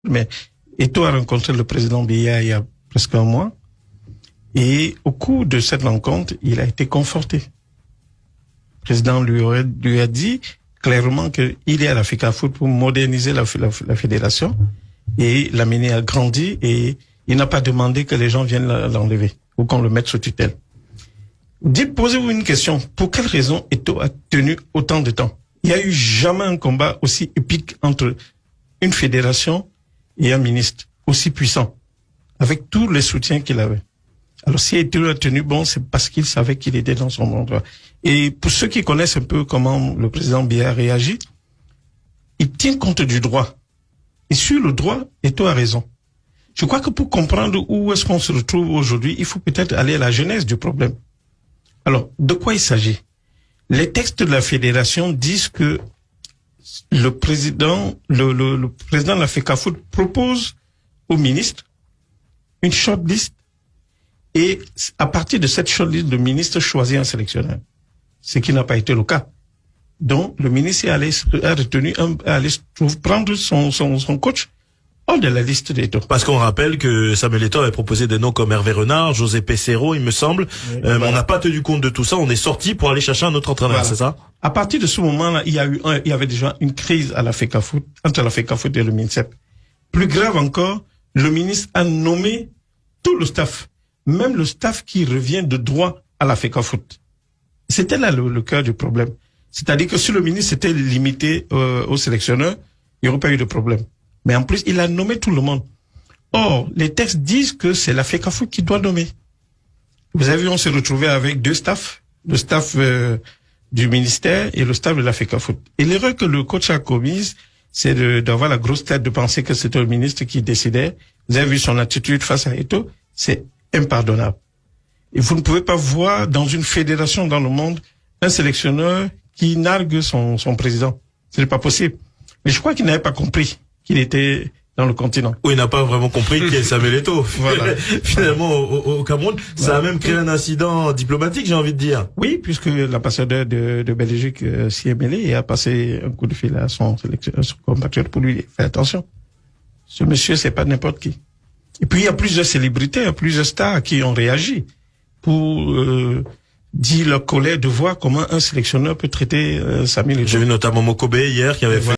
Mais Eto'o a rencontré le président Biya il y a presque un mois. Et au cours de cette rencontre, il a été conforté. Le président lui a dit clairement qu'il est à l'Africa Foot pour moderniser la fédération et l'amener à grandir, et il n'a pas demandé que les gens viennent l'enlever ou qu'on le mette sous tutelle. Posez-vous une question. Pour quelle raison Eto'o a tenu autant de temps? Il n'y a eu jamais un combat aussi épique entre une fédération et un ministre aussi puissant, avec tous les soutiens qu'il avait. Alors, si Eto'o a tenu bon, c'est parce qu'il savait qu'il était dans son endroit. Et pour ceux qui connaissent un peu comment le président Biya réagit, il tient compte du droit. Et sur le droit, Eto'o a raison. Je crois que pour comprendre où est-ce qu'on se retrouve aujourd'hui, il faut peut-être aller à la genèse du problème. Alors, de quoi il s'agit? Les textes de la fédération disent que le président de la FECAFOOT propose au ministre une shortlist, et à partir de cette shortlist, le ministre choisit un sélectionneur. Ce qui n'a pas été le cas. Donc, le ministre a retenu prendre son coach hors de la liste d'Eto'o. Parce qu'on rappelle que Samuel Eto'o avait proposé des noms comme Hervé Renard, José Pesero, il me semble. Oui, voilà. On n'a pas tenu compte de tout ça. On est sorti pour aller chercher un autre entraîneur, voilà. C'est ça? À partir de ce moment-là, il y avait déjà une crise à la FECAFOOT, entre la FECAFOOT et le MINSEP. Plus grave encore, le ministre a nommé tout le staff, même le staff qui revient de droit à la FECAFOOT. C'était là le cœur du problème. C'est-à-dire que si le ministre s'était limité au sélectionneur, il n'y aurait pas eu de problème. Mais en plus, il a nommé tout le monde. Or, les textes disent que c'est la FECAFOOT qui doit nommer. Vous avez vu, on s'est retrouvé avec deux staffs, le staff du ministère et le staff de la FECAFOOT. Et l'erreur que le coach a commise, c'est d'avoir la grosse tête de penser que c'était le ministre qui décidait. Vous avez vu son attitude face à Eto'o, c'est impardonnable. Et vous ne pouvez pas voir dans une fédération dans le monde un sélectionneur qui nargue son président. Ce n'est pas possible. Mais je crois qu'il n'avait pas compris qu'il était dans le continent. Oui, il n'a pas vraiment compris qui est Samuel Eto'o. Voilà. Finalement, au Cameroun, ça a même créé un incident diplomatique, j'ai envie de dire. Oui, puisque l'ambassadeur de Belgique s'y est mêlé et a passé un coup de fil à son compatriote pour lui faire attention. Ce monsieur, c'est pas n'importe qui. Et puis, il y a plusieurs célébrités, il y a plusieurs stars qui ont réagi pour dire leur colère de voir comment un sélectionneur peut traiter Samuel Eto'o. J'ai vu notamment Mokobe hier qui avait fait